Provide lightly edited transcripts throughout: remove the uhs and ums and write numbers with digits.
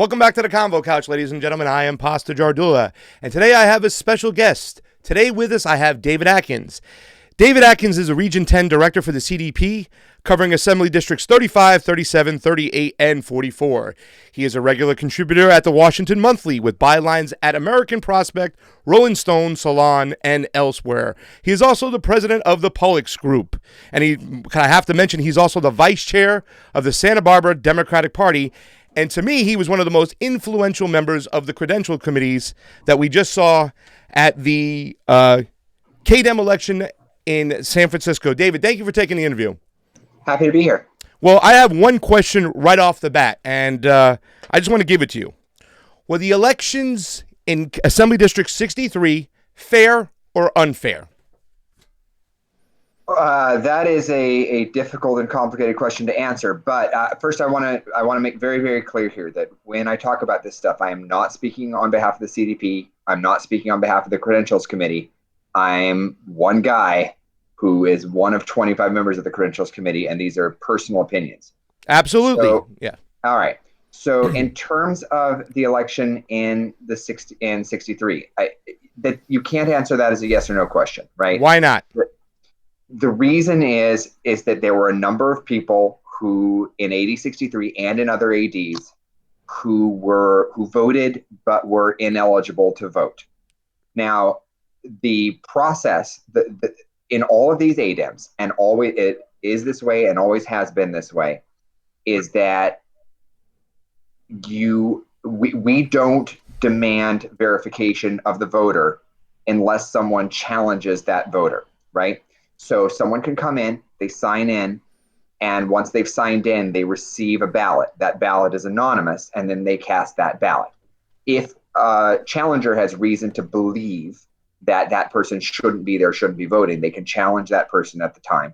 Welcome back to the Convo Couch, ladies and gentlemen. I am Pastor Jardula, and today I have a special guest. Today with us, I have David Atkins. David Atkins is a Region 10 Director for the CDP, covering Assembly Districts 35, 37, 38, and 44. He is a regular contributor at the Washington Monthly with bylines at American Prospect, Rolling Stone, Salon, and elsewhere. He is also the president of the Pollux Group. And I have to mention, he's also the vice chair of the Santa Barbara Democratic Party. And to me, he was one of the most influential members of the credential committees that we just saw at the KDEM election in San Francisco. David, thank you for taking the interview. Happy to be here. Well, I have one question right off the bat, and I just want to give it to you. Were the elections in Assembly District 63 fair or unfair? That is a difficult and complicated question to answer. But first, I want to make very, very clear here that when I talk about this stuff, I am not speaking on behalf of the CDP. I'm not speaking on behalf of the Credentials Committee. I'm one guy who is one of 25 members of the Credentials Committee, and these are personal opinions. Absolutely. So, yeah. All right. So in terms of the election in 63, that you can't answer that as a yes or no question, right? Why not? The reason is that there were a number of people who in AD 63 and in other ADs who voted but were ineligible to vote. Now, the process in all of these ADEMs, and always it is this way and always has been this way, is that we don't demand verification of the voter unless someone challenges that voter, right? So someone can come in, they sign in, and once they've signed in, they receive a ballot. That ballot is anonymous, and then they cast that ballot. If a challenger has reason to believe that that person shouldn't be there, shouldn't be voting, they can challenge that person at the time.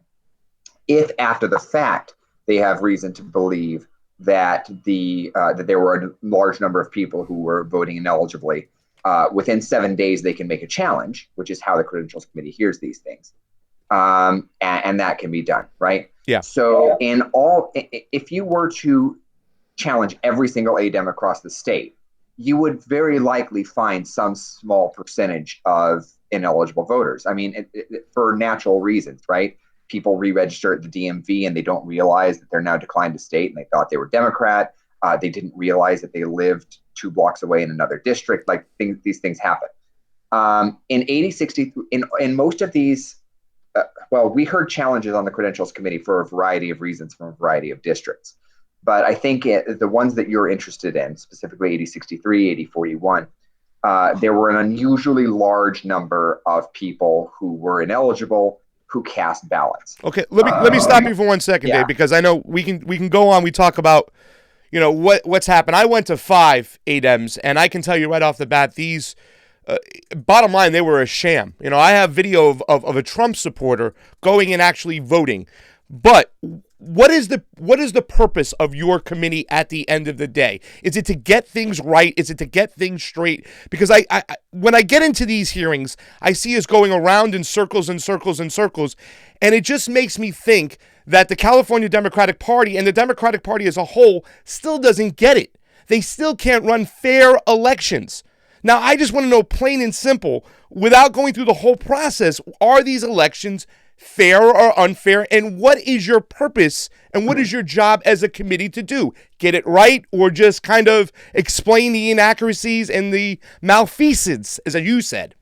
If after the fact they have reason to believe that that there were a large number of people who were voting ineligibly, within 7 days they can make a challenge, which is how the Credentials Committee hears these things. And that can be done, right? Yeah. So if you were to challenge every single ADEM across the state, you would very likely find some small percentage of ineligible voters. I mean, for natural reasons, right? People re-register at the DMV and they don't realize that they're now declined to state and they thought they were Democrat. They didn't realize that they lived 2 blocks away in another district. Like these things happen. In 80-60, in most of these, we heard challenges on the Credentials Committee for a variety of reasons from a variety of districts. But I think the ones that you're interested in, specifically 80-63, 80-41, there were an unusually large number of people who were ineligible who cast ballots. Okay, let me stop you for 1 second, Dave, because I know we can go on. We talk about what's happened. I went to 5 ADEMs, and I can tell you right off the bat, these. Bottom line, they were a sham. I have video of a Trump supporter going and actually voting. But what is the purpose of your committee at the end of the day? Is it to get things right? Is it to get things straight? Because I when I get into these hearings, I see us going around in circles and circles and circles, and it just makes me think that the California Democratic Party and the Democratic Party as a whole still doesn't get it. They still can't run fair elections. Now, I just want to know, plain and simple, without going through the whole process, are these elections fair or unfair? And what is your purpose and what is your job as a committee to do? Get it right, or just kind of explain the inaccuracies and the malfeasance, as you said?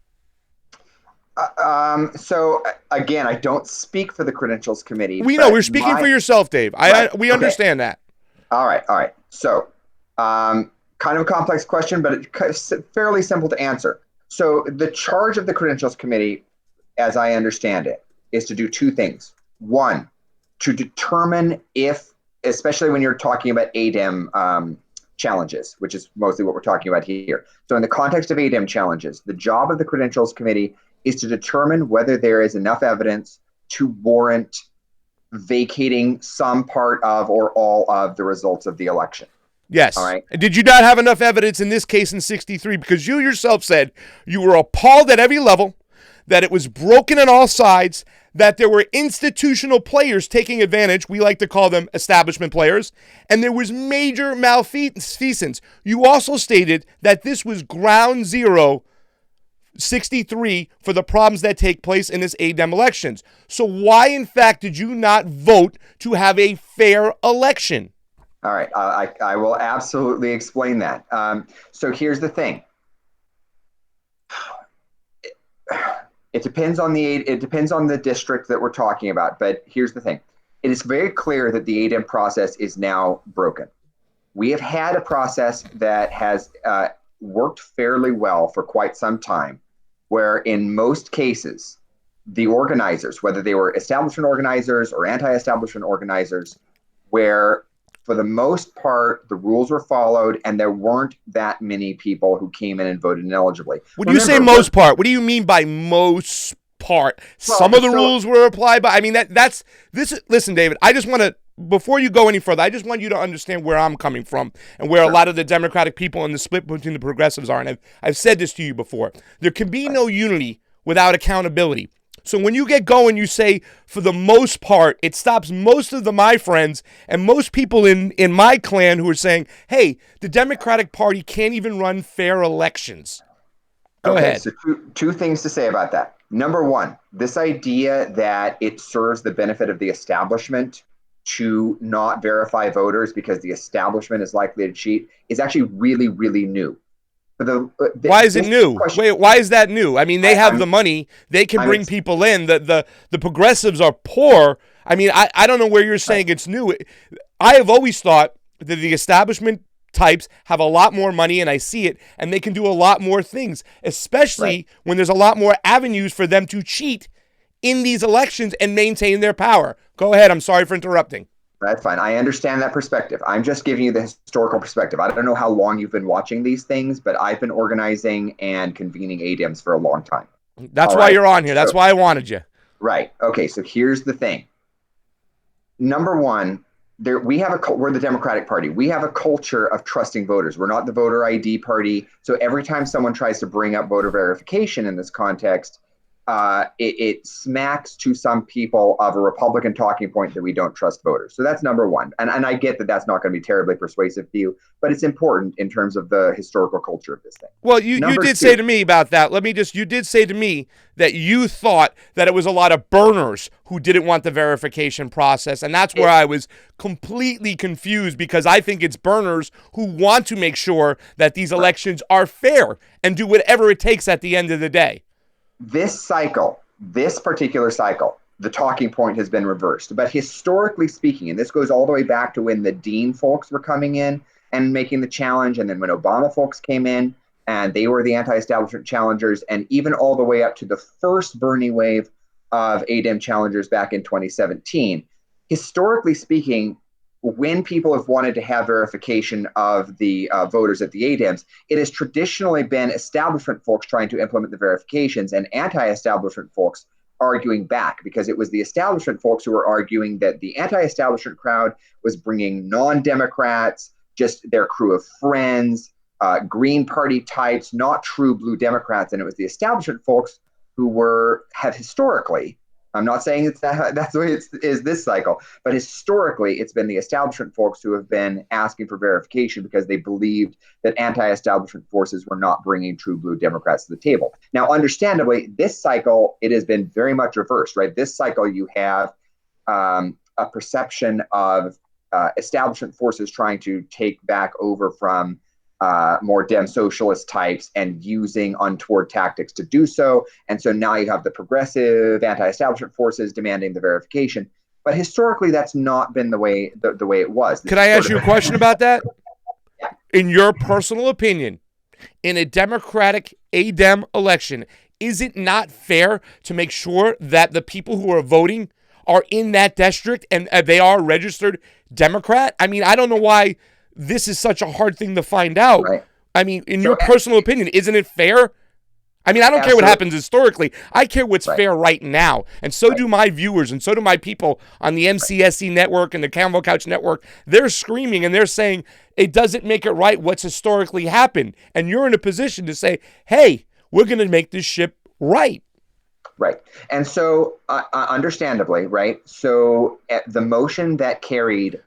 So, again, I don't speak for the Credentials Committee. We know. We're speaking for yourself, Dave. We understand that. All right. So, kind of a complex question, but it's fairly simple to answer. So the charge of the Credentials Committee, as I understand it, is to do 2 things. 1, to determine if, especially when you're talking about ADEM challenges, which is mostly what we're talking about here. So in the context of ADEM challenges, the job of the Credentials Committee is to determine whether there is enough evidence to warrant vacating some part of or all of the results of the election. Yes. All right. And did you not have enough evidence in this case in 63? Because you yourself said you were appalled at every level that it was broken on all sides, that there were institutional players taking advantage. We like to call them establishment players. And there was major malfeasance. You also stated that this was ground zero, 63, for the problems that take place in this ADEM elections. So why, in fact, did you not vote to have a fair election? All right, I will absolutely explain that. So here's the thing. It depends on the district that we're talking about, but here's the thing. It is very clear that the ADEM process is now broken. We have had a process that has worked fairly well for quite some time, where in most cases, the organizers, whether they were establishment organizers or anti-establishment organizers, where for the most part, the rules were followed and there weren't that many people who came in and voted inelligibly. When you say most part, what do you mean by most part? Well, some of the rules were applied, but I mean, that's this. Listen, David, I just want to, before you go any further, I just want you to understand where I'm coming from and where a lot of the Democratic people and the split between the progressives are. And I've said this to you before. There can be no unity without accountability. So when you get going, you say, for the most part, it stops most of my friends and most people in my clan who are saying, hey, the Democratic Party can't even run fair elections. Go ahead. So two things to say about that. Number one, this idea that it serves the benefit of the establishment to not verify voters because the establishment is likely to cheat is actually really, really new. Why is it new? Wait, why is that new? I mean, they have the money. They can bring people in. The progressives are poor. I mean, I don't know where you're saying it's new. I have always thought that the establishment types have a lot more money, and I see it, and they can do a lot more things, especially when there's a lot more avenues for them to cheat in these elections and maintain their power. Go ahead. I'm sorry for interrupting. That's fine. I understand that perspective. I'm just giving you the historical perspective. I don't know how long you've been watching these things, but I've been organizing and convening ADEMs for a long time. That's why you're on here. That's why I wanted you. Right. Okay. So here's the thing. Number one, we're the Democratic Party. We have a culture of trusting voters. We're not the voter ID party. So every time someone tries to bring up voter verification in this context, it smacks to some people of a Republican talking point that we don't trust voters. So that's number one. And I get that that's not going to be terribly persuasive to you, but it's important in terms of the historical culture of this thing. Well, you did say to me about that. You did say to me that you thought that it was a lot of burners who didn't want the verification process. And that's where I was completely confused, because I think it's burners who want to make sure that these elections are fair and do whatever it takes at the end of the day. This particular cycle, the talking point has been reversed. But historically speaking, and this goes all the way back to when the Dean folks were coming in and making the challenge, and then when Obama folks came in and they were the anti-establishment challengers, and even all the way up to the first Bernie wave of ADEM challengers back in 2017. Historically speaking, when people have wanted to have verification of the voters at the ADEMs, it has traditionally been establishment folks trying to implement the verifications and anti-establishment folks arguing back, because it was the establishment folks who were arguing that the anti-establishment crowd was bringing non-Democrats, just their crew of friends, Green Party types, not true blue Democrats. And it was the establishment folks who have historically, I'm not saying that's the way it is this cycle, but historically, it's been the establishment folks who have been asking for verification because they believed that anti-establishment forces were not bringing true blue Democrats to the table. Now, understandably, this cycle, it has been very much reversed, right? This cycle, you have a perception of establishment forces trying to take back over from more Dem socialist types and using untoward tactics to do so. And so now you have the progressive anti-establishment forces demanding the verification. But historically, that's not been the way it was. Could I ask you a question about that? Yeah. In your personal opinion, in a Democratic ADEM election, is it not fair to make sure that the people who are voting are in that district and they are registered Democrat? I mean, I don't know why this is such a hard thing to find out. Right. I mean, in your personal opinion, isn't it fair? I mean, I don't care what happens historically. I care what's fair right now. And so do my viewers, and so do my people on the MCSC network and the CONVO Couch network. They're screaming and they're saying it doesn't make it right what's historically happened. And you're in a position to say, hey, we're going to make this ship right. Right. And so, understandably, right? So, the motion that carried,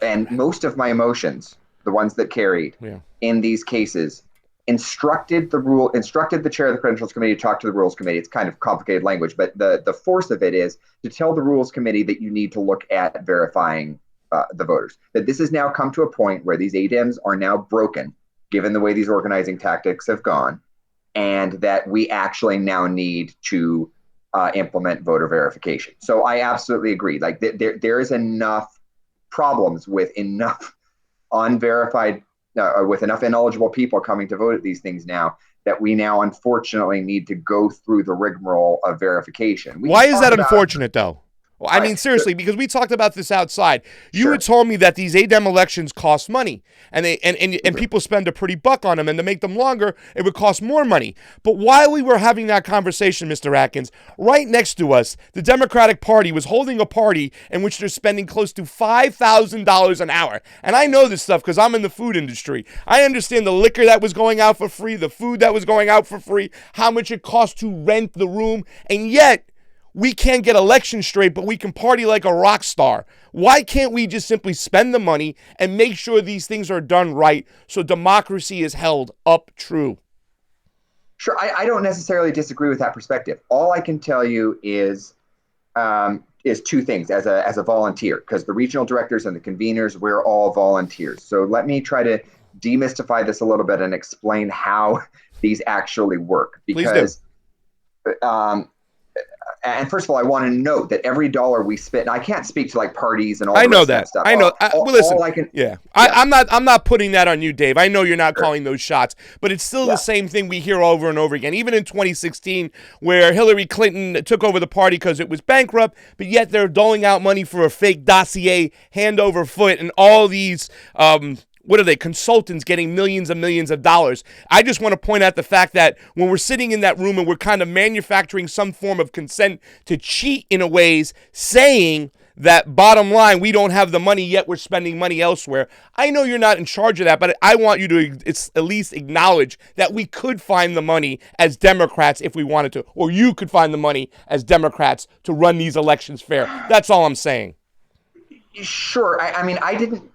and most of my motions, the ones that carried Yeah. in these cases, instructed the chair of the Credentials Committee to talk to the Rules Committee. It's kind of complicated language, but the force of it is to tell the Rules Committee that you need to look at verifying the voters. That this has now come to a point where these ADEMs are now broken, given the way these organizing tactics have gone, and that we actually now need to implement voter verification. So I absolutely agree. Like there is enough problems with enough unverified, with enough ineligible people coming to vote at these things now, that we now unfortunately need to go through the rigmarole of verification. Why is that unfortunate, though? Well, I mean, seriously, because we talked about this outside. You had told me that these ADEM elections cost money, and people spend a pretty buck on them, and to make them longer, it would cost more money. But while we were having that conversation, Mr. Atkins, right next to us, the Democratic Party was holding a party in which they're spending close to $5,000 an hour. And I know this stuff because I'm in the food industry. I understand the liquor that was going out for free, the food that was going out for free, how much it cost to rent the room, and yet we can't get elections straight, but we can party like a rock star. Why can't we just simply spend the money and make sure these things are done right so democracy is held up true? Sure, I don't necessarily disagree with that perspective. All I can tell you is two things as a volunteer, because the regional directors and the conveners, we're all volunteers. So let me try to demystify this a little bit and explain how these actually work. Because and first of all, I want to note that every dollar we spend, I can't speak to like parties and all the rest of that stuff. I know. Well, listen, I'm not putting that on you, Dave. I know you're not calling those shots, but it's still the same thing we hear over and over again. Even in 2016, where Hillary Clinton took over the party because it was bankrupt, but yet they're doling out money for a fake dossier, hand over foot, and all these what are they, consultants getting millions and millions of dollars. I just want to point out the fact that when we're sitting in that room and we're kind of manufacturing some form of consent to cheat in a ways, saying that bottom line, we don't have the money yet we're spending money elsewhere. I know you're not in charge of that, but I want you to at least acknowledge that we could find the money as Democrats if we wanted to, or you could find the money as Democrats to run these elections fair. That's all I'm saying. Sure. I mean, I didn't.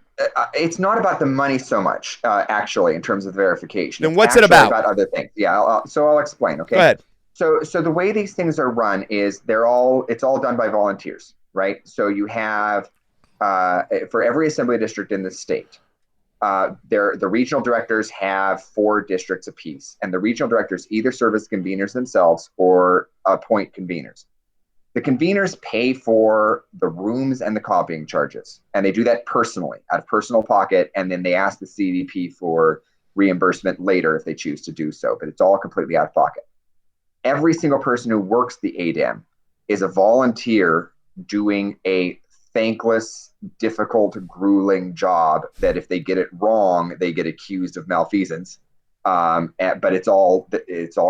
It's not about the money so much, actually, in terms of verification. Then what's it about? About other things. Yeah. So I'll explain. Okay. Go ahead. So the way these things are run is it's all done by volunteers, right? So you have for every assembly district in the state, the regional directors have 4 districts apiece, and the regional directors either serve as conveners themselves or appoint conveners. The conveners pay for the rooms and the copying charges, and they do that personally, out of personal pocket, and then they ask the CDP for reimbursement later if they choose to do so, but it's all completely out of pocket. Every single person who works the ADEM is a volunteer doing a thankless, difficult, grueling job that if they get it wrong, they get accused of malfeasance. But it's all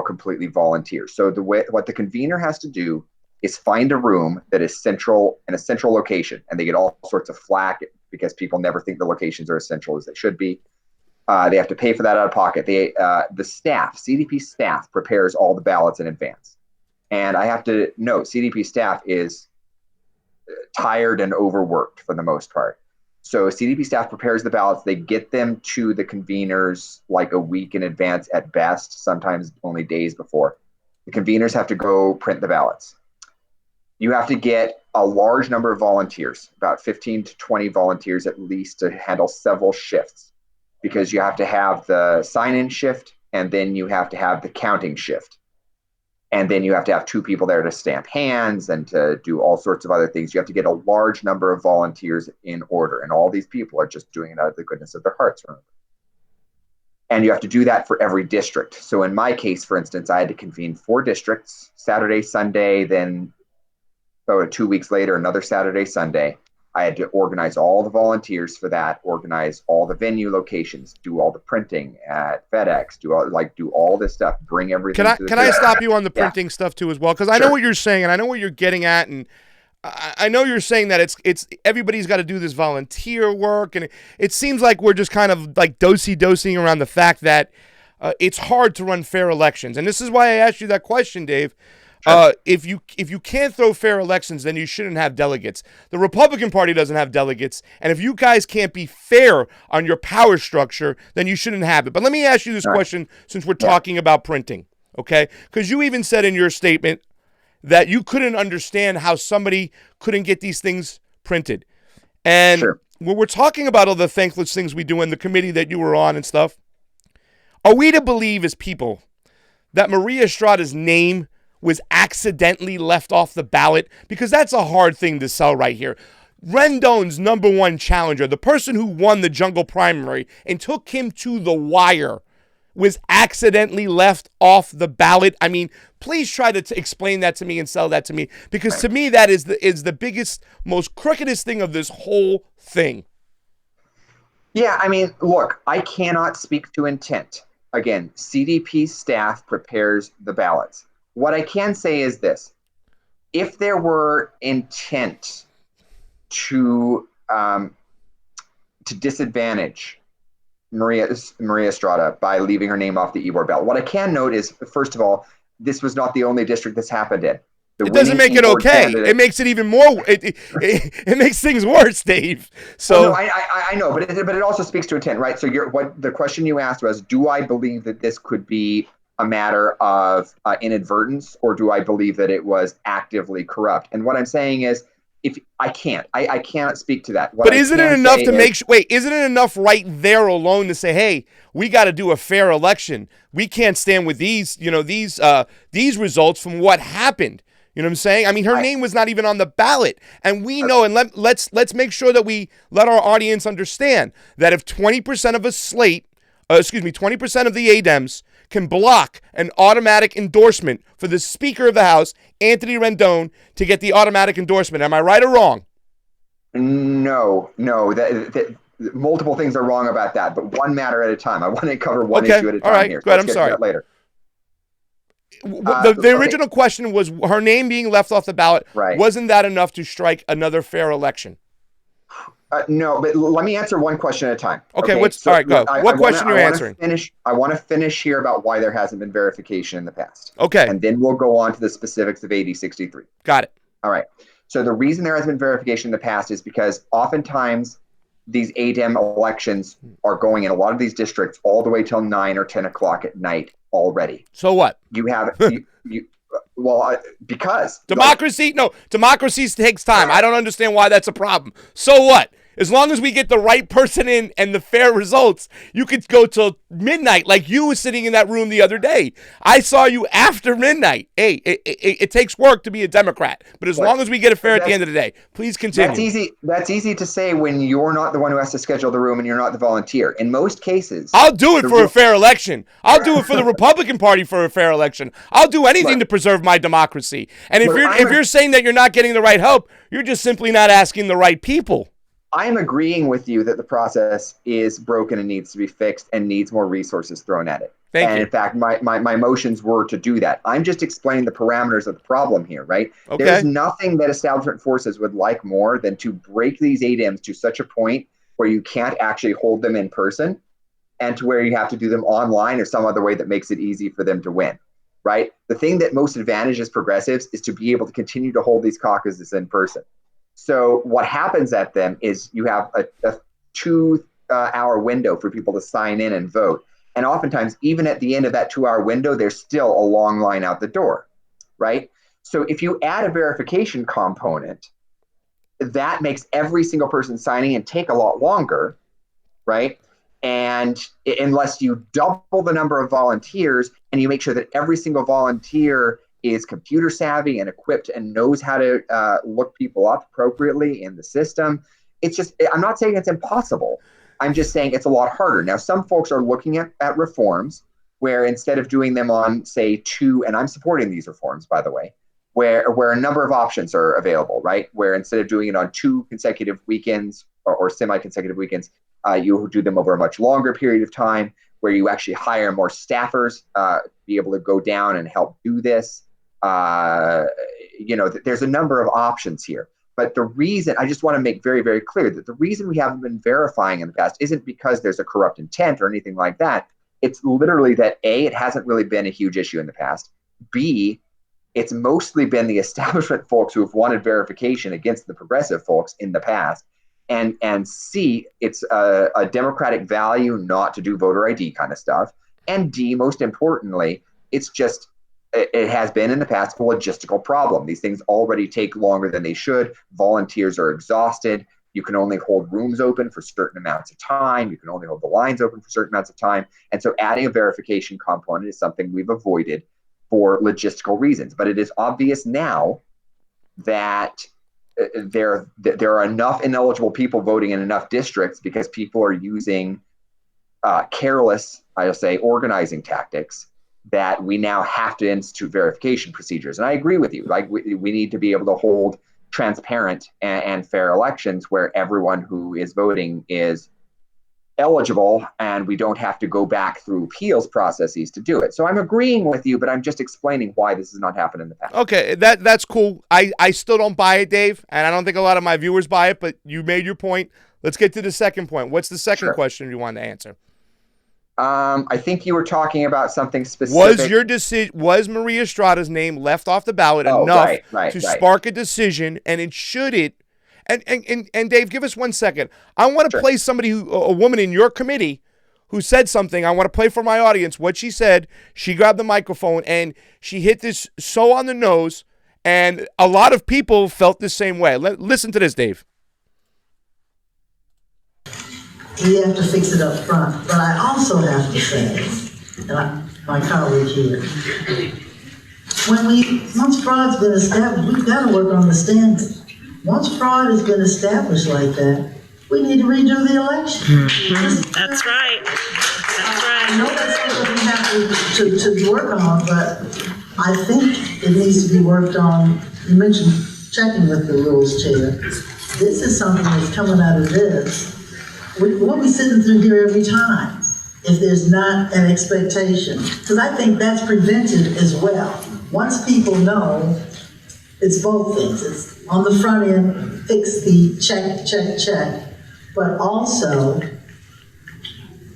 completely volunteer. So what the convener has to do is find a room that is in a central location, and they get all sorts of flack because people never think the locations are as central as they should be. They have to pay for that out of pocket. The CDP staff prepares all the ballots in advance. And I have to note, CDP staff is tired and overworked for the most part. So CDP staff prepares the ballots. They get them to the conveners like a week in advance at best, sometimes only days before. The conveners have to go print the ballots. You have to get a large number of volunteers, about 15 to 20 volunteers at least, to handle several shifts, because you have to have the sign-in shift, and then you have to have the counting shift. And then you have to have 2 people there to stamp hands and to do all sorts of other things. You have to get a large number of volunteers in order, and all these people are just doing it out of the goodness of their hearts, remember. And you have to do that for every district. So in my case, for instance, I had to convene 4 districts, Saturday, Sunday, then 2 weeks later, another Saturday, Sunday. I had to organize all the volunteers for that, organize all the venue locations, do all the printing at FedEx, do all this stuff, bring everything. Can I stop you on the printing stuff too as well? Because I know what you're saying, and I know what you're getting at, and I know you're saying that it's everybody's got to do this volunteer work, and it seems like we're just kind of like dosing around the fact that it's hard to run fair elections, and this is why I asked you that question, Dave. Sure. If you can't throw fair elections, then you shouldn't have delegates. The Republican Party doesn't have delegates, and if you guys can't be fair on your power structure, then you shouldn't have it. But let me ask you this question, since we're talking about printing, okay? Because you even said in your statement that you couldn't understand how somebody couldn't get these things printed. And when we're talking about all the thankless things we do in the committee that you were on and stuff, are we to believe as people that Maria Estrada's name was accidentally left off the ballot? Because that's a hard thing to sell right here. Rendon's #1 challenger, the person who won the jungle primary and took him to the wire, was accidentally left off the ballot. I mean, please try to explain that to me and sell that to me, because to me that is the biggest, most crookedest thing of this whole thing. Yeah, I mean, look, I cannot speak to intent. Again, CDP staff prepares the ballots. What I can say is this: if there were intent to disadvantage Maria Estrada by leaving her name off the e-board ballot, what I can note is, first of all, this was not the only district this happened in. It doesn't make it okay. It makes it even more. It makes things worse, Dave. So well, no, I know, but it also speaks to intent, right? So what the question you asked was, do I believe that this could be a matter of inadvertence, or do I believe that it was actively corrupt? And what I'm saying is, if I cannot speak to that. But isn't it enough to make? Wait, isn't it enough right there alone to say, hey, we got to do a fair election? We can't stand with these results from what happened. You know what I'm saying? I mean, her name was not even on the ballot. And we know, and let's make sure that we let our audience understand that if 20% of a slate, 20% of the ADEMs can block an automatic endorsement for the Speaker of the House, Anthony Rendon, to get the automatic endorsement. Am I right or wrong? No. That multiple things are wrong about that, but one matter at a time. I want to cover one issue at a time. All right. Here. Go ahead. I'm sorry. To that later. The original question was her name being left off the ballot. Right. Wasn't that enough to strike another fair election? No, but let me answer one question at a time. Okay. All right, go. What question are you answering? I want to finish here about why there hasn't been verification in the past. Okay. And then we'll go on to the specifics of AD 63. Got it. All right. So the reason there hasn't been verification in the past is because oftentimes these ADEM elections are going in a lot of these districts all the way till 9 or 10 o'clock at night already. So what? You have because democracy takes time. I don't understand why that's a problem. So what? As long as we get the right person in and the fair results, you could go till midnight like you were sitting in that room the other day. I saw you after midnight. Hey, it takes work to be a Democrat, but as long as we get it fair at the end of the day, please continue. That's easy to say when you're not the one who has to schedule the room and you're not the volunteer. In most cases, I'll do it for a fair election. I'll do it for the Republican Party for a fair election. I'll do anything to preserve my democracy. And if you're saying that you're not getting the right help, you're just simply not asking the right people. I'm agreeing with you that the process is broken and needs to be fixed and needs more resources thrown at it. Thank you. In fact, my motions were to do that. I'm just explaining the parameters of the problem here, right? Okay. There's nothing that establishment forces would like more than to break these ADEMs to such a point where you can't actually hold them in person and to where you have to do them online or some other way that makes it easy for them to win, right? The thing that most advantages progressives is to be able to continue to hold these caucuses in person. So what happens at them is you have a 2-hour window for people to sign in and vote. And oftentimes, even at the end of that 2-hour window, there's still a long line out the door, right? So if you add a verification component, that makes every single person signing in take a lot longer, right? And unless you double the number of volunteers and you make sure that every single volunteer is computer savvy and equipped and knows how to look people up appropriately in the system. It's just, I'm not saying it's impossible. I'm just saying it's a lot harder. Now, some folks are looking at reforms where instead of doing them on, say, 2, and I'm supporting these reforms, by the way, where a number of options are available, right? Where instead of doing it on 2 consecutive weekends or semi-consecutive weekends, you do them over a much longer period of time, where you actually hire more staffers to be able to go down and help do this. There's a number of options here. But the reason, I just want to make very, very clear that the reason we haven't been verifying in the past isn't because there's a corrupt intent or anything like that. It's literally that A, it hasn't really been a huge issue in the past. B, it's mostly been the establishment folks who have wanted verification against the progressive folks in the past. And C, it's a democratic value not to do voter ID kind of stuff. And D, most importantly, it has been in the past a logistical problem. These things already take longer than they should. Volunteers are exhausted. You can only hold rooms open for certain amounts of time. You can only hold the lines open for certain amounts of time. And so adding a verification component is something we've avoided for logistical reasons. But it is obvious now that there are enough ineligible people voting in enough districts because people are using careless, I'll say, organizing tactics, that we now have to institute verification procedures. And I agree with you. Like we need to be able to hold transparent and fair elections where everyone who is voting is eligible and we don't have to go back through appeals processes to do it. So I'm agreeing with you, but I'm just explaining why this has not happened in the past. Okay, that's cool. I still don't buy it, Dave, and I don't think a lot of my viewers buy it, but you made your point. Let's get to the second point. What's the second question you wanted to answer? I think you were talking about something specific. Was Maria Estrada's name left off the ballot enough to spark a decision, and it should it? And Dave, give us 1 second. I want to play a woman in your committee who said something. I want to play for my audience what she said. She grabbed the microphone and she hit this so on the nose, and a lot of people felt the same way. Listen to this, Dave. We have to fix it up front, but I also have to say, and my colleague here, once fraud's been established, we've got to work on the standard. Once fraud has been established like that, we need to redo the election. That's right. I know that's something we have to work on, but I think it needs to be worked on. You mentioned checking with the rules, Chair. This is something that's coming out of this. We'll be sitting through here every time if there's not an expectation. Because I think that's prevented as well. Once people know, it's both things. It's on the front end, fix the check, but also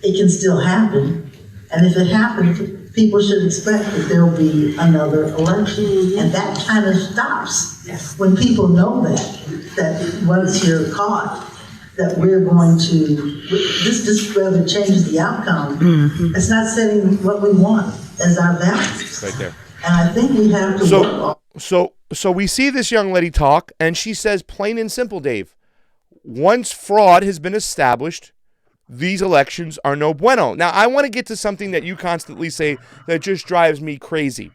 it can still happen. And if it happens, people should expect that there'll be another election. And that kind of stops when people know that once you're caught, that we're going to, this just rather changes the outcome. It's not setting what we want as our values. Right there. And I think we have to work on. So we see this young lady talk, and she says, plain and simple, Dave, once fraud has been established, these elections are no bueno. Now, I want to get to something that you constantly say that just drives me crazy.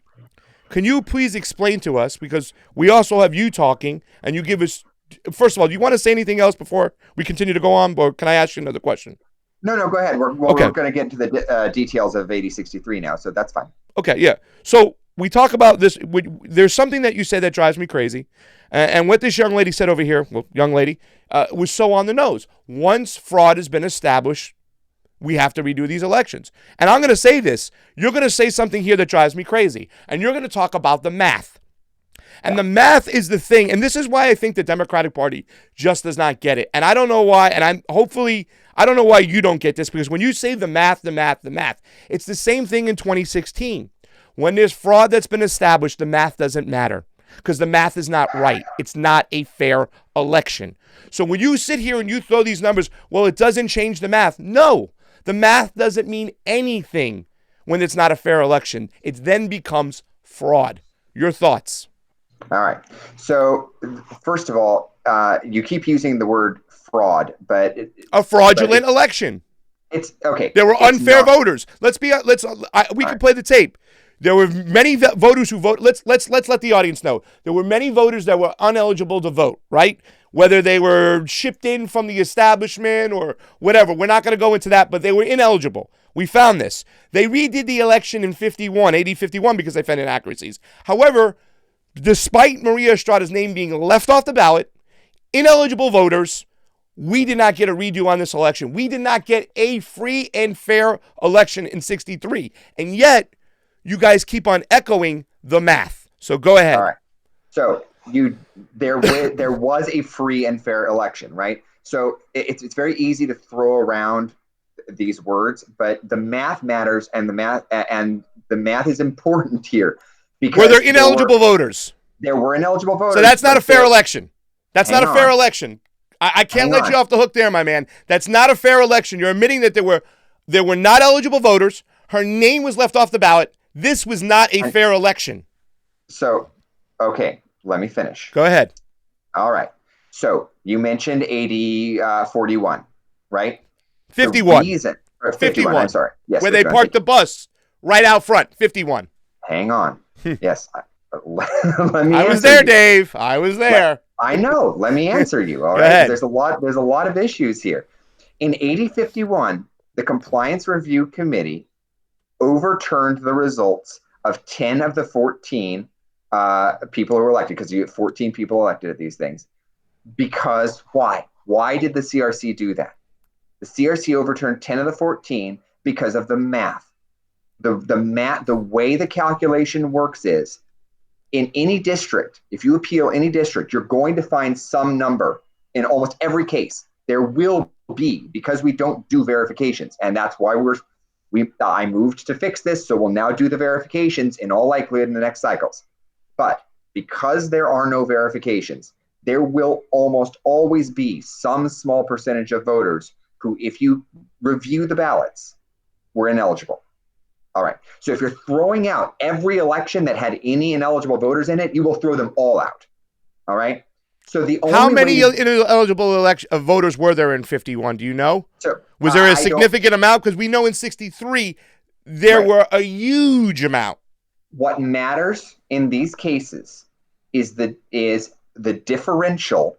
Can you please explain to us, because we also have you talking, and you give us, first of all, do you want to say anything else before we continue to go on, or can I ask you another question? No, go ahead. We're going to get into the details of 8063 now, so that's fine. Okay, yeah. So we talk about this. There's something that you say that drives me crazy. And what this young lady said over here, was so on the nose. Once fraud has been established, we have to redo these elections. And I'm going to say this. You're going to say something here that drives me crazy. And you're going to talk about the math. And the math is the thing. And this is why I think the Democratic Party just does not get it. And I don't know why. And I don't know why you don't get this, because when you say the math, it's the same thing in 2016. When there's fraud that's been established, the math doesn't matter because the math is not right. It's not a fair election. So when you sit here and you throw these numbers, well, it doesn't change the math. No, the math doesn't mean anything when it's not a fair election. It then becomes fraud. Your thoughts? All right. So first of all, you keep using the word fraud, but a fraudulent election. It's okay. There were unfair voters. We can play the tape. There were many voters who vote. Let's let the audience know. There were many voters that were ineligible to vote, right? Whether they were shipped in from the establishment or whatever. We're not going to go into that, but they were ineligible. We found this. They redid the election in 51 because they found inaccuracies. However, despite Maria Estrada's name being left off the ballot, ineligible voters, we did not get a redo on this election. We did not get a free and fair election in 63. And yet, you guys keep on echoing the math. So go ahead. All right. So there was a free and fair election, right? So it's very easy to throw around these words, but the math matters, and the math is important here. Were there ineligible voters? There were ineligible voters. So that's not a fair election. That's not a fair election. I can't let you off the hook there, my man. That's not a fair election. You're admitting that there were not eligible voters. Her name was left off the ballot. This was not a fair election. So, okay, let me finish. Go ahead. All right. So you mentioned AD 41, right? 51. 51, I'm sorry. Yes, where they parked the bus right out front. 51. Hang on. Yes. Let me I was there, Dave. I was there. I know. Let me answer you. All Go right. ahead. There's a lot of issues here. In AD 51, the Compliance Review Committee overturned the results of 10 of the 14 people who were elected, because you get 14 people elected at these things. Because why? Why did the CRC do that? The CRC overturned 10 of the 14 because of the math. The way the calculation works is, in any district, if you appeal any district, you're going to find some number in almost every case. There will be, because we don't do verifications. And that's why I moved to fix this. So we'll now do the verifications in all likelihood in the next cycles. But because there are no verifications, there will almost always be some small percentage of voters who, if you review the ballots, were ineligible. All right. So if you're throwing out every election that had any ineligible voters in it, you will throw them all out. All right. So the only how many ineligible voters were there in 51? Do you know? So, was there a significant amount? Because we know in 63 there were a huge amount. What matters in these cases is the differential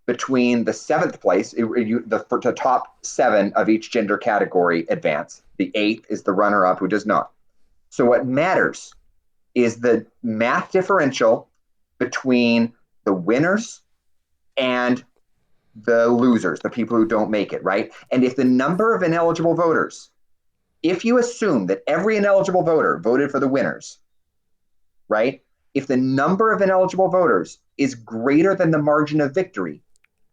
between the seventh place, the top 7 of each gender category advance. The 8th is the runner-up who does not. So what matters is the math differential between the winners and the losers, the people who don't make it, right? And if the number of ineligible voters, if you assume that every ineligible voter voted for the winners, right? If the number of ineligible voters is greater than the margin of victory,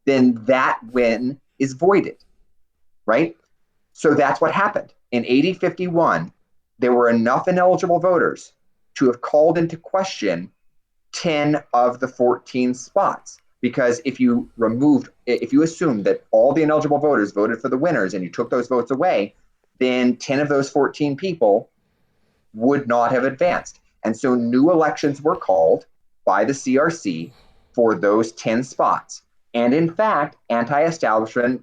then that win is voided, right? So that's what happened. In AD 51, there were enough ineligible voters to have called into question 10 of the 14 spots. Because if you assumed that all the ineligible voters voted for the winners and you took those votes away, then 10 of those 14 people would not have advanced. And so new elections were called by the CRC for those 10 spots. And in fact, anti-establishment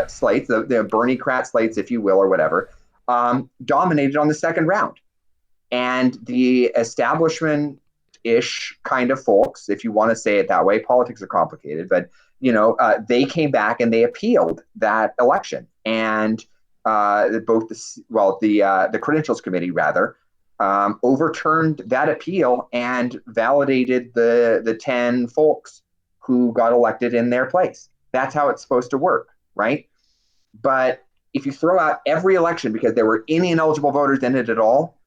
slates, the Bernie-crat slates, if you will, or whatever, dominated on the second round. And the establishment-ish kind of folks, if you want to say it that way, politics are complicated, but they came back and they appealed that election. And the Credentials Committee, rather, overturned that appeal and validated the 10 folks who got elected in their place. That's how it's supposed to work, right? But if you throw out every election because there were any ineligible voters in it at all,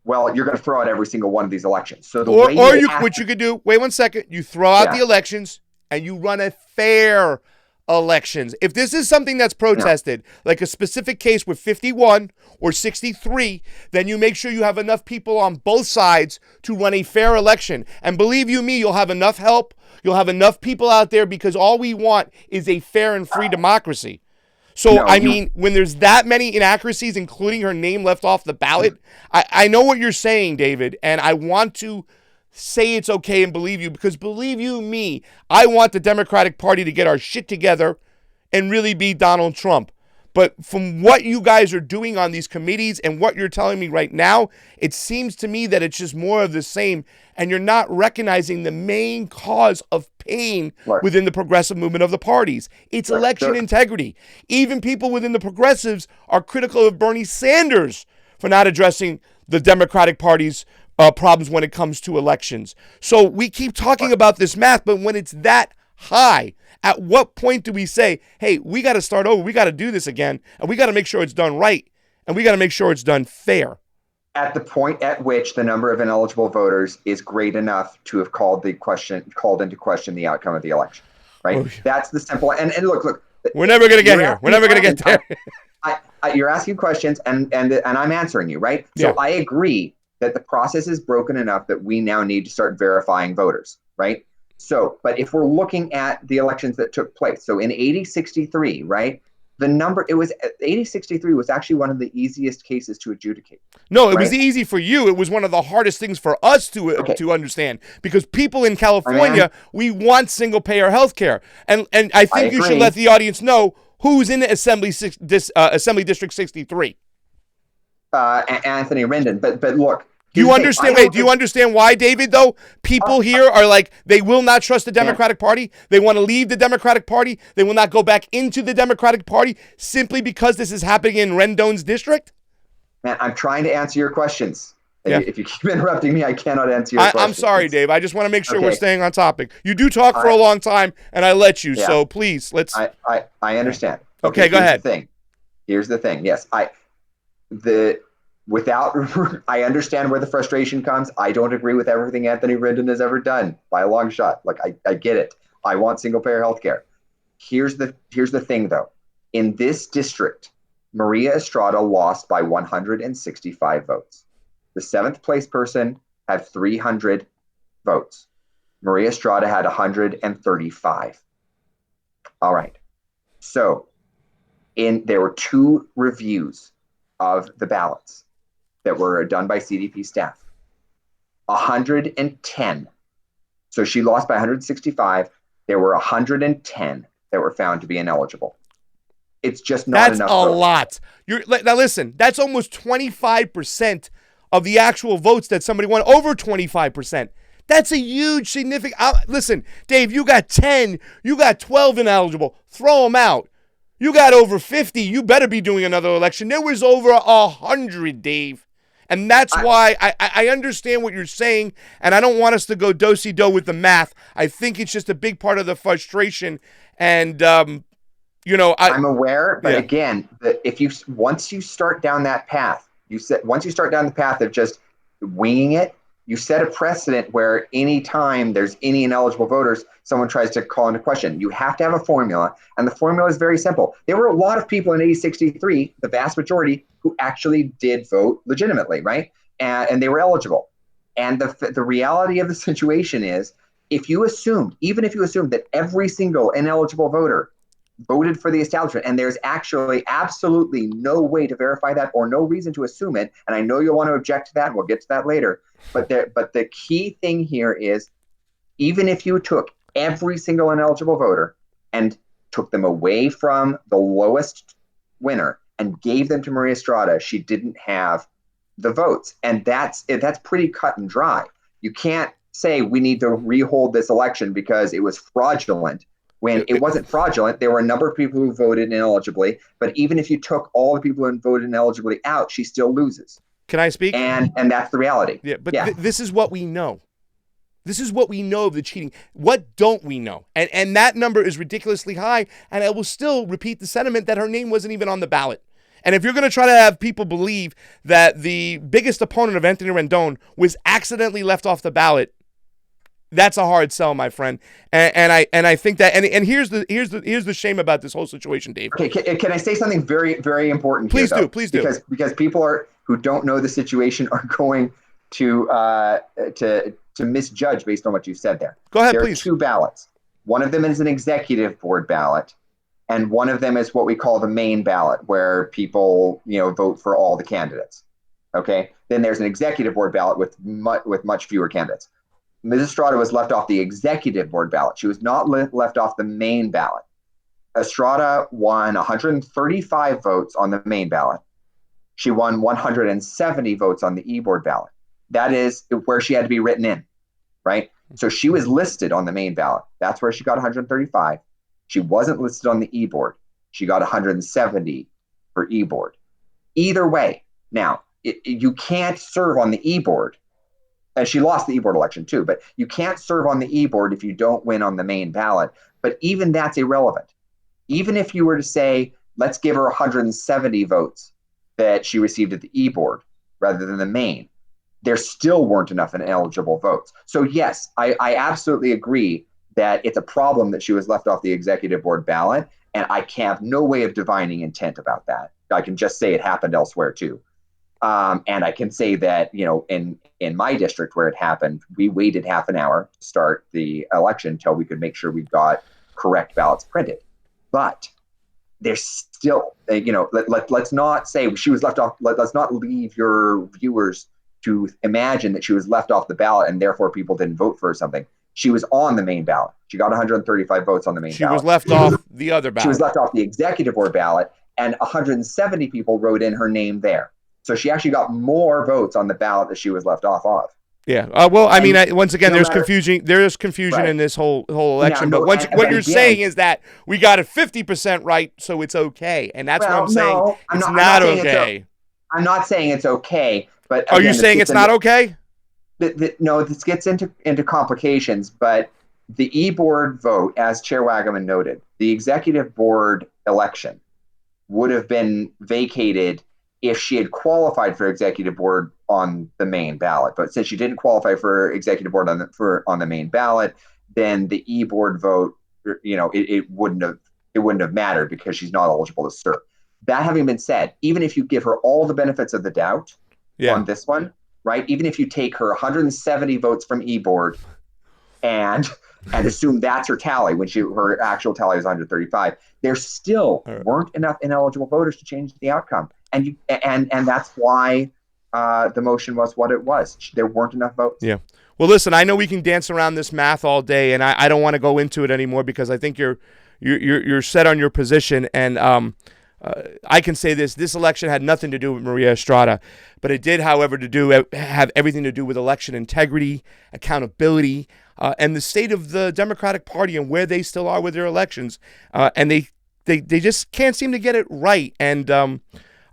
well, you're going to throw out every single one of these elections. So what you could do, wait 1 second, you throw out the elections and you run a fair elections. If this is something that's protested, like a specific case with 51 or 63, then you make sure you have enough people on both sides to run a fair election. And believe you me, you'll have enough help. You'll have enough people out there, because all we want is a fair and free democracy. So, when there's that many inaccuracies, including her name left off the ballot, I know what you're saying, David, and I want to say it's okay and believe you, because believe you me, I want the Democratic Party to get our shit together and really beat Donald Trump. But from what you guys are doing on these committees and what you're telling me right now, it seems to me that it's just more of the same, and you're not recognizing the main cause of pain within the progressive movement of the parties. It's election integrity. Even people within the progressives are critical of Bernie Sanders for not addressing the Democratic Party's problems when it comes to elections. So we keep talking about this math, but when it's that high, at what point do we say, hey, we got to start over, we got to do this again, and we got to make sure it's done right, and we got to make sure it's done fair? At the point at which the number of ineligible voters is great enough to have called into question the outcome of the election, right? Oh, that's the simple. And look. We're never going to get here. We're never going to get there. You're asking questions, and I'm answering you, right? Yeah. So I agree that the process is broken enough that we now need to start verifying voters, right? So, but if we're looking at the elections that took place, so in 8063, right? The number, it was 8063 was actually one of the easiest cases to adjudicate. No, it was easy for you. It was one of the hardest things for us to understand, because people in California, we want single payer health care. And I think you should let the audience know who's in Assembly District 63. Anthony Rendon. But look, do you understand? Wait, do you understand why, David, though? People here are like, they will not trust the Democratic Party. They want to leave the Democratic Party. They will not go back into the Democratic Party simply because this is happening in Rendon's district? Man, I'm trying to answer your questions. Yeah. If you keep interrupting me, I cannot answer your questions. I'm sorry, Dave. I just want to make sure we're staying on topic. You do talk for a long time, and I let you, so please, let's... I understand. Okay, go ahead. Here's the thing. Yes, I understand where the frustration comes. I don't agree with everything Anthony Rendon has ever done by a long shot. Like, I get it. I want single payer healthcare. Here's the thing, though. In this district, Maria Estrada lost by 165 votes. The 7th place person had 300 votes. Maria Estrada had 135. All right. So there were 2 reviews of the ballots that were done by CDP staff. 110. So she lost by 165. There were 110 that were found to be ineligible. It's just not enough. That's a lot. Now listen, that's almost 25% of the actual votes that somebody won, over 25%. That's a huge, significant... listen, Dave, you got 10, you got 12 ineligible. Throw them out. You got over 50. You better be doing another election. There was over 100, Dave. And that's why I understand what you're saying, and I don't want us to go do-si-do with the math. I think it's just a big part of the frustration. And, I'm aware, but again, once you start down that path, once you start down the path of just winging it, you set a precedent where anytime there's any ineligible voters, someone tries to call into question. You have to have a formula, and the formula is very simple. There were a lot of people in 8063, the vast majority, who actually did vote legitimately, right? And they were eligible. And the reality of the situation is, even if you assumed that every single ineligible voter voted for the establishment, and there's actually absolutely no way to verify that or no reason to assume it, and I know you'll want to object to that, and we'll get to that later, but the key thing here is, even if you took every single ineligible voter and took them away from the lowest winner and gave them to Maria Estrada, she didn't have the votes. And that's pretty cut and dry. You can't say we need to rehold this election because it was fraudulent. When it wasn't fraudulent, there were a number of people who voted inelligibly, but even if you took all the people who voted inelligibly out, she still loses. Can I speak? And that's the reality. Yeah, but this is what we know. This is what we know of the cheating. What don't we know? And that number is ridiculously high, and I will still repeat the sentiment that her name wasn't even on the ballot. And if you're going to try to have people believe that the biggest opponent of Anthony Rendon was accidentally left off the ballot, that's a hard sell, my friend. And I think that and here's the shame about this whole situation, Dave. Okay, can I say something very, very important? Please do. Because people who don't know the situation are going to misjudge based on what you said there. Go ahead, please. There are 2 ballots. One of them is an executive board ballot, and one of them is what we call the main ballot, where people vote for all the candidates. Okay. Then there's an executive board ballot with much fewer candidates. Ms. Estrada was left off the executive board ballot. She was not left off the main ballot. Estrada won 135 votes on the main ballot. She won 170 votes on the e-board ballot. That is where she had to be written in, right? So she was listed on the main ballot. That's where she got 135. She wasn't listed on the e-board. She got 170 for e-board. Either way, now, you can't serve on the e-board. And she lost the e-board election too, but you can't serve on the e-board if you don't win on the main ballot. But even that's irrelevant. Even if you were to say, let's give her 170 votes that she received at the e-board rather than the main, there still weren't enough ineligible votes. So yes, I absolutely agree that it's a problem that she was left off the executive board ballot, and I have no way of divining intent about that. I can just say it happened elsewhere too. And I can say that, in my district where it happened, we waited half an hour to start the election until we could make sure we got correct ballots printed. But there's still, let's not say she was left off. Let's not leave your viewers to imagine that she was left off the ballot and therefore people didn't vote for her or something. She was on the main ballot. She got 135 votes on the main ballot. She was left off the other ballot. She was left off the executive board ballot, and 170 people wrote in her name there. So she actually got more votes on the ballot that she was left off of. Yeah. Well, I mean, once again, there's confusion. There's confusion right. in this whole election. But what you're saying is that we got it 50% right, so it's okay, and that's what I'm saying. No, it's not okay. I'm not saying it's okay, but are you saying it's not okay? No, this gets into complications. But the e-board vote, as Chair Wagaman noted, the executive board election would have been vacated if she had qualified for executive board on the main ballot. But since she didn't qualify for executive board on the main ballot, then the e-board vote, it wouldn't have mattered because she's not eligible to serve. That having been said, even if you give her all the benefits of the doubt on this one, right? Even if you take her 170 votes from e-board and assume that's her tally when her actual tally is 135, there still weren't enough ineligible voters to change the outcome. And that's why the motion was what it was. There weren't enough votes. Yeah. Well, listen, I know we can dance around this math all day, and I don't want to go into it anymore because I think you're set on your position. And I can say this election had nothing to do with Maria Estrada, but it did, however, have everything to do with election integrity, accountability, and the state of the Democratic Party and where they still are with their elections. And they just can't seem to get it right. And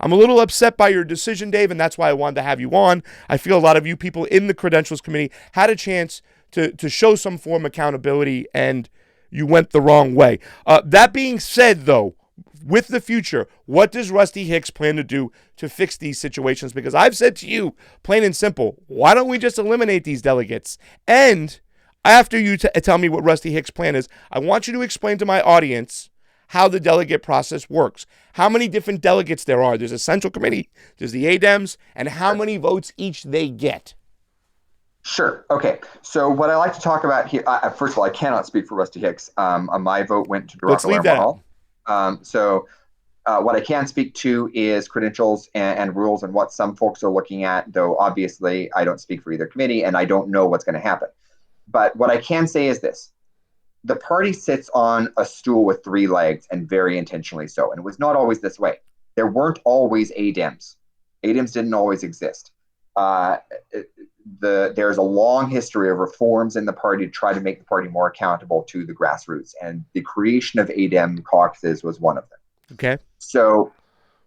I'm a little upset by your decision, Dave, and that's why I wanted to have you on. I feel a lot of you people in the Credentials Committee had a chance to show some form of accountability, and you went the wrong way. That being said, though, with the future, what does Rusty Hicks plan to do to fix these situations? Because I've said to you, plain and simple, why don't we just eliminate these delegates? And after you tell me what Rusty Hicks' plan is, I want you to explain to my audience how the delegate process works, how many different delegates there are. There's a central committee, there's the ADEMs, and how many votes each they get. Sure. Okay. So what I like to talk about here, first of all, I cannot speak for Rusty Hicks. My vote went to Duraka. Let's leave that out. So what I can speak to is credentials and rules and what some folks are looking at, though obviously I don't speak for either committee and I don't know what's going to happen. But what I can say is this. The party sits on a stool with three legs, and very intentionally so. And it was not always this way. There weren't always ADEMs. ADEMs didn't always exist. There's a long history of reforms in the party to try to make the party more accountable to the grassroots. And the creation of ADEM caucuses was one of them. Okay. So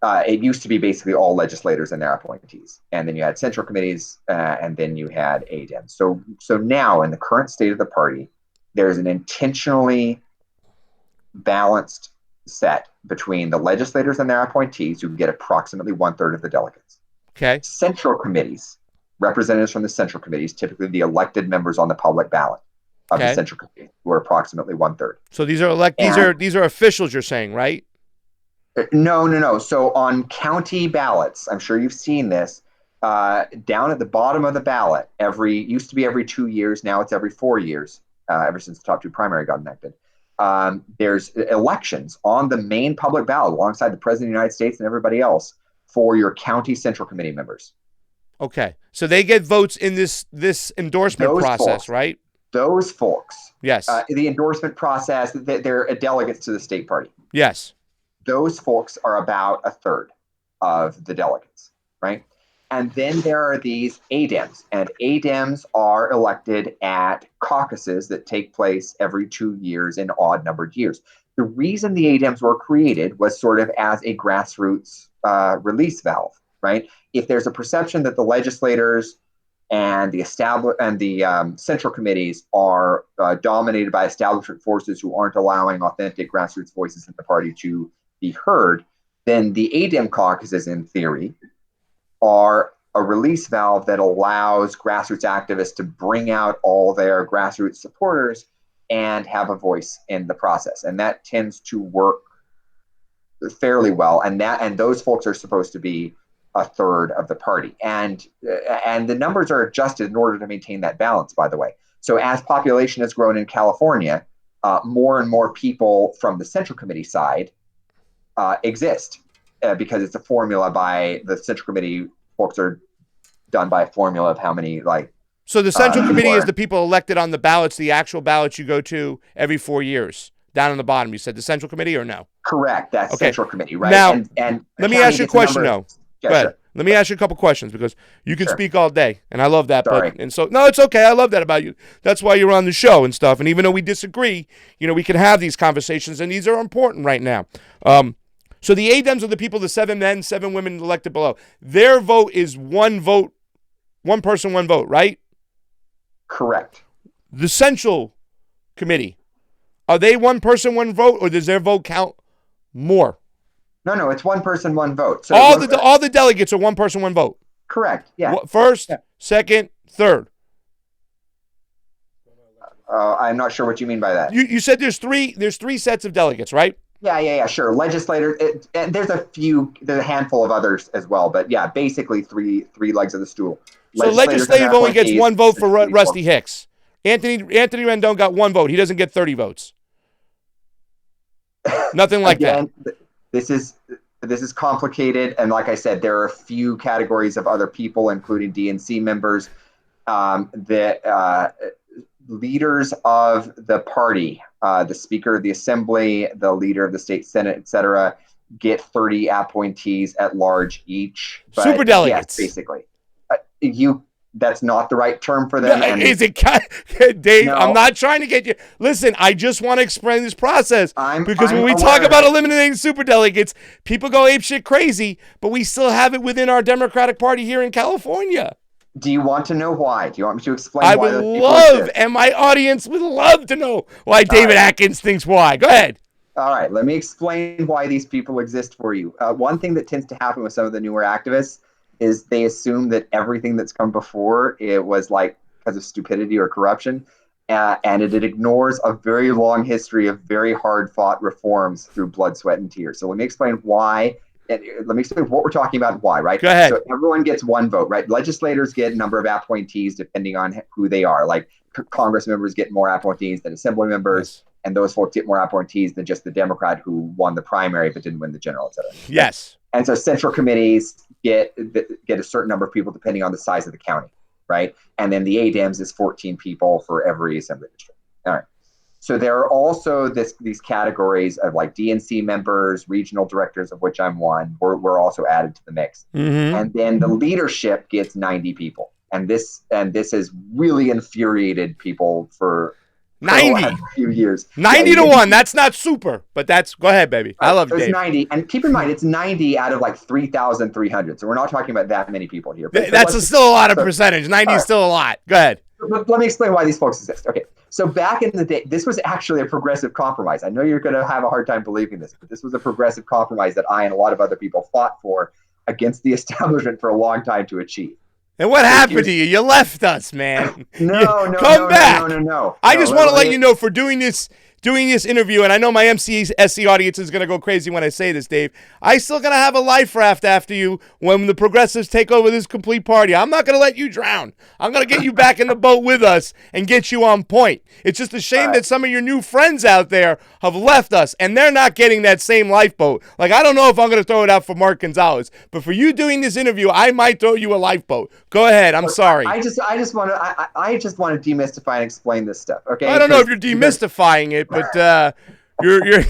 it used to be basically all legislators and their appointees. And then you had central committees, and then you had ADEM. So now, in the current state of the party, there's an intentionally balanced set between the legislators and their appointees who get approximately 1/3 of the delegates. Okay. Central committees, representatives from the central committees, typically the elected members on the public ballot of the central committee, who are approximately 1/3. So these are officials, you're saying, right? No. So on county ballots, I'm sure you've seen this, down at the bottom of the ballot, used to be every 2 years, now it's every 4 years. Ever since the top two primary got enacted. There's elections on the main public ballot alongside the President of the United States and everybody else for your county central committee members. Okay. So they get votes in this endorsement process, right? Those folks. Yes. The endorsement process, they're delegates to the state party. Yes. Those folks are about 1/3 of the delegates, right? And then there are these ADEMs, and ADEMs are elected at caucuses that take place every 2 years in odd-numbered years. The reason the ADEMs were created was sort of as a grassroots release valve, right? If there's a perception that the legislators and the central committees are dominated by establishment forces who aren't allowing authentic grassroots voices in the party to be heard, then the ADEM caucuses, in theory, are a release valve that allows grassroots activists to bring out all their grassroots supporters and have a voice in the process. And that tends to work fairly well. And those folks are supposed to be a third of the party. And the numbers are adjusted in order to maintain that balance, by the way. So as population has grown in California, more and more people from the Central Committee side exist because it's a formula by the Central Committee. Folks are done by a formula of how many, like. So the Central Committee is the people elected on the ballots, the actual ballots you go to every 4 years. Down on the bottom, you said the Central Committee or no? Correct. That's okay. Central Committee, right? Now, and let me ask you a question, though. Yeah, go ahead. sure. Let me ask you a couple questions because you can speak all day, and I love that. Sorry. No, it's okay. I love that about you. That's why you're on the show and stuff. And even though we disagree, we can have these conversations, and these are important right now. So the ADEMs are the people, the 7 men, 7 women elected below. Their vote is one vote, one person, one vote, right? Correct. The Central Committee, are they one person, one vote, or does their vote count more? No, it's one person, one vote. So all the delegates are one person, one vote. Correct. Yeah. First, second, third. I'm not sure what you mean by that. You said there's three sets of delegates, right? Yeah, sure. Legislators, and there's a handful of others as well, but yeah, basically three legs of the stool. So legislative only gets one vote for Rusty Hicks. Anthony Rendon got one vote. He doesn't get 30 votes. Nothing like Again, that. This is complicated, and like I said, there are a few categories of other people, including DNC members, that leaders of the party, the Speaker of the Assembly, the leader of the state Senate, etc., get 30 appointees at large each. But super delegates, yes, basically. That's not the right term for them. No, is it, Dave? No. I'm not trying to get you. Listen, I just want to explain this process because when we talk about eliminating super delegates, people go apeshit crazy, but we still have it within our Democratic Party here in California. Do you want to know why? Do you want me to explain I why? would love, and my audience would love to know why David Atkins thinks why. Go ahead. All right, let me explain why these people exist for you. One thing that tends to happen with some of the newer activists is they assume that everything that's come before it was like because of stupidity or corruption, and it ignores a very long history of very hard-fought reforms through blood, sweat, and tears. So let me explain why. Let me explain what we're talking about and why, right? Go ahead. So everyone gets one vote, right? Legislators get a number of appointees depending on who they are. Like Congress members get more appointees than Assembly members, and those folks get more appointees than just the Democrat who won the primary but didn't win the general, et cetera. Yes. And so central committees get a certain number of people depending on the size of the county, right? And then the ADEMs is 14 people for every assembly district. All right. So there are also these categories of like DNC members, regional directors, of which I'm one. We're also added to the mix. Mm-hmm. And then the leadership gets 90 people. And this has really infuriated people for 90 a few years. 90 to 1. That's not super, but go ahead, baby. I love Dave. It's 90. And keep in mind, it's 90 out of like 3,300. So we're not talking about that many people here. That's still a lot of percentage. 90 is still a lot. Go ahead. Let me explain why these folks exist. Okay. So back in the day, this was actually a progressive compromise. I know you're going to have a hard time believing this, but this was a progressive compromise that I and a lot of other people fought for against the establishment for a long time to achieve. And what happened to you? You left us, man. Come back. No. I just want to let you know for doing this interview, and I know my MCSC audience is going to go crazy when I say this, Dave. I still going to have a life raft after you when the progressives take over this complete party. I'm not going to let you drown. I'm going to get you back in the boat with us and get you on point. It's just a shame that some of your new friends out there have left us, and they're not getting that same lifeboat. Like, I don't know if I'm going to throw it out for Mark Gonzalez, but for you doing this interview, I might throw you a lifeboat. Go ahead. I'm sorry. I just want to demystify and explain this stuff. Okay. I don't know if you're demystifying it, but you're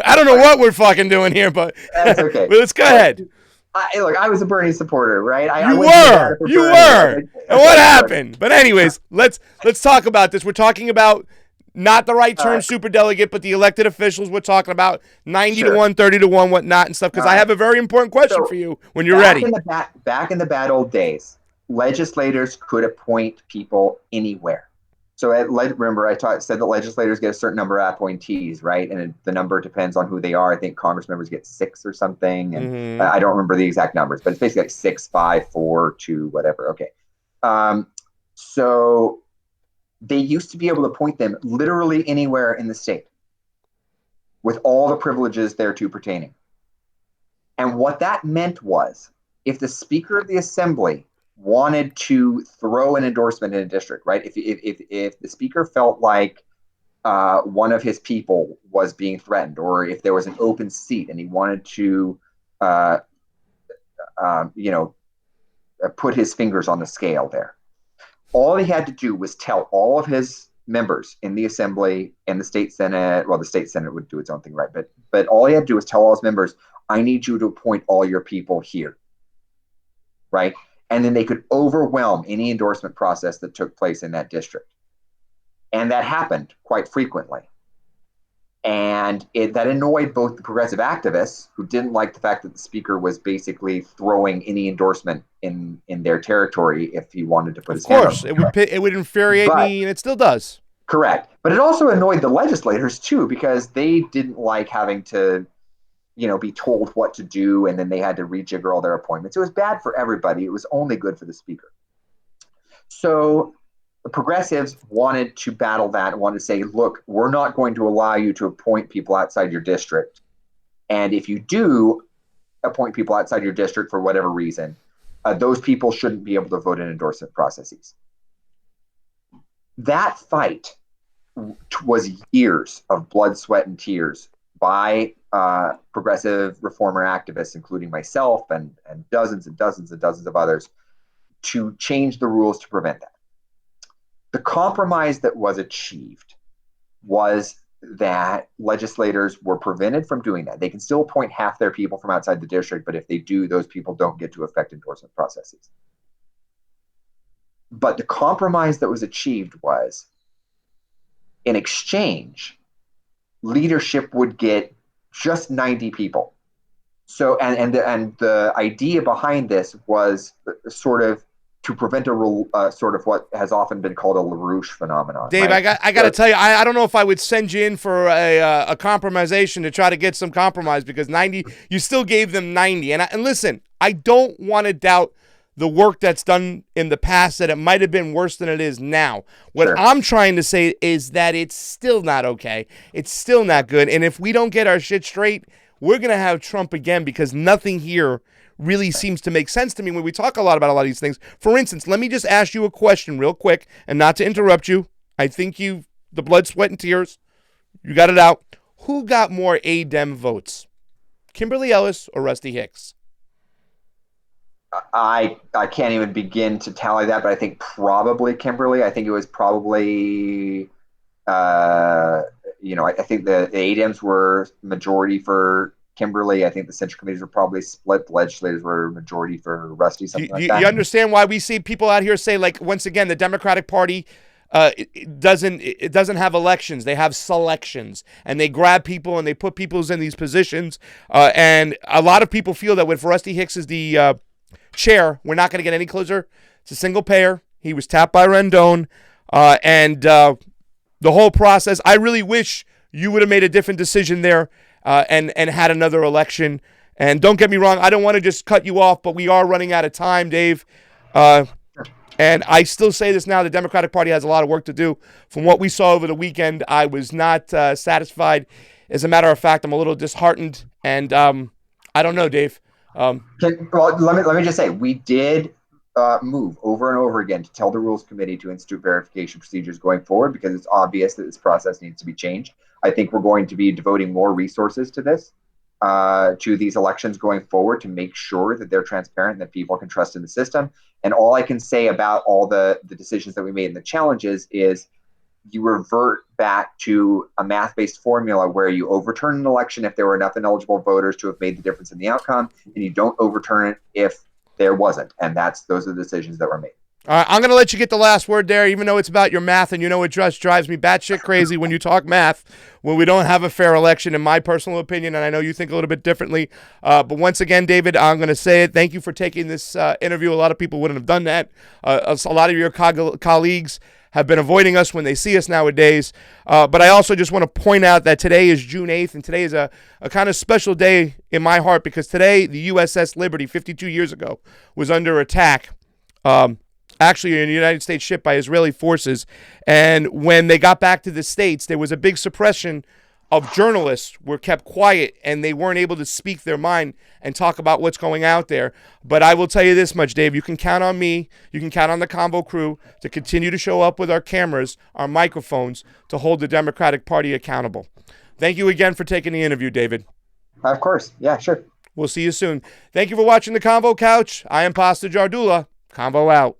I don't know what we're fucking doing here, but that's okay. But let's go ahead. I was a Bernie supporter, right? You were. And what happened? But anyways, let's talk about this. We're talking about not the right term, superdelegate, but the elected officials. We're talking about 90 to 1, 30 to 1, whatnot and stuff. Because I have a very important question for you when you're ready. Back in the bad old days, legislators could appoint people anywhere. So remember, I said that legislators get a certain number of appointees, right? And the number depends on who they are. I think Congress members get 6 or something. And I don't remember the exact numbers, but it's basically like 6, 5, 4, 2, whatever. Okay. So they used to be able to appoint them literally anywhere in the state with all the privileges thereto pertaining. And what that meant was if the Speaker of the Assembly wanted to throw an endorsement in a district, right? If the Speaker felt like one of his people was being threatened, or if there was an open seat and he wanted to, put his fingers on the scale there, all he had to do was tell all of his members in the Assembly and the State Senate. Well, the State Senate would do its own thing, right? But all he had to do was tell all his members, I need you to appoint all your people here, right? And then they could overwhelm any endorsement process that took place in that district. And that happened quite frequently. And that annoyed both the progressive activists, who didn't like the fact that the Speaker was basically throwing any endorsement in their territory if he wanted to put his hand on it. Of course, it would infuriate me, and it still does. Correct. But it also annoyed the legislators, too, because they didn't like having to, be told what to do, and then they had to rejigger all their appointments. It was bad for everybody. It was only good for the Speaker. So the progressives wanted to battle that and wanted to say, look, we're not going to allow you to appoint people outside your district. And if you do appoint people outside your district for whatever reason, those people shouldn't be able to vote in endorsement processes. That fight was years of blood, sweat, and tears by progressive reformer activists, including myself and dozens and dozens and dozens of others, to change the rules to prevent that. The compromise that was achieved was that legislators were prevented from doing that. They can still appoint half their people from outside the district, but if they do, those people don't get to affect endorsement processes. But the compromise that was achieved was, in exchange, leadership would get just 90 people. So, and the idea behind this was sort of to prevent a sort of what has often been called a LaRouche phenomenon. Dave, right? I got to tell you, I don't know if I would send you in for a compromisation to try to get some compromise, because 90, you still gave them 90. And listen, I don't want to doubt the work that's done in the past, that it might have been worse than it is now. What I'm trying to say is that it's still not okay. It's still not good. And if we don't get our shit straight, we're going to have Trump again, because nothing here really seems to make sense to me when we talk a lot about a lot of these things. For instance, let me just ask you a question real quick, and not to interrupt you. I think the blood, sweat, and tears, you got it out. Who got more ADEM votes? Kimberly Ellis or Rusty Hicks? I can't even begin to tally that, but I think probably Kimberly. I think it was probably, I think the ADEMs were majority for Kimberly. I think the Central Committees were probably split. The legislators were majority for Rusty, something like that. You understand why we see people out here say, like, once again, the Democratic Party it doesn't have elections. They have selections, and they grab people and they put people in these positions. And a lot of people feel that if Rusty Hicks is the chair, we're not going to get any closer. It's a single payer. He was tapped by Rendon, and the whole process. I really wish you would have made a different decision there. And had another election. And don't get me wrong, I don't want to just cut you off, but we are running out of time, Dave. And I still say this now, the Democratic Party has a lot of work to do. From what we saw over the weekend, I was not satisfied. As a matter of fact, I'm a little disheartened. And I don't know, Dave. Well, let me just say, we did move over and over again to tell the Rules Committee to institute verification procedures going forward, because it's obvious that this process needs to be changed. I think we're going to be devoting more resources to this, to these elections going forward, to make sure that they're transparent and that people can trust in the system. And all I can say about all the decisions that we made and the challenges is you revert back to a math-based formula where you overturn an election if there were enough ineligible voters to have made the difference in the outcome, and you don't overturn it if there wasn't. And those are the decisions that were made. I'm going to let you get the last word there, even though it's about your math, and it just drives me batshit crazy when you talk math, when we don't have a fair election, in my personal opinion, and I know you think a little bit differently. But once again, David, I'm going to say it. Thank you for taking this interview. A lot of people wouldn't have done that. A lot of your colleagues have been avoiding us when they see us nowadays. But I also just want to point out that today is June 8th, and today is a kind of special day in my heart, because today the USS Liberty, 52 years ago, was under attack. Actually in a United States ship by Israeli forces. And when they got back to the States, there was a big suppression of journalists were kept quiet and they weren't able to speak their mind and talk about what's going out there. But I will tell you this much, Dave, you can count on me, you can count on the Convo crew to continue to show up with our cameras, our microphones, to hold the Democratic Party accountable. Thank you again for taking the interview, David. Of course. Yeah, sure. We'll see you soon. Thank you for watching the Convo Couch. I am Pastor Jardula. Convo out.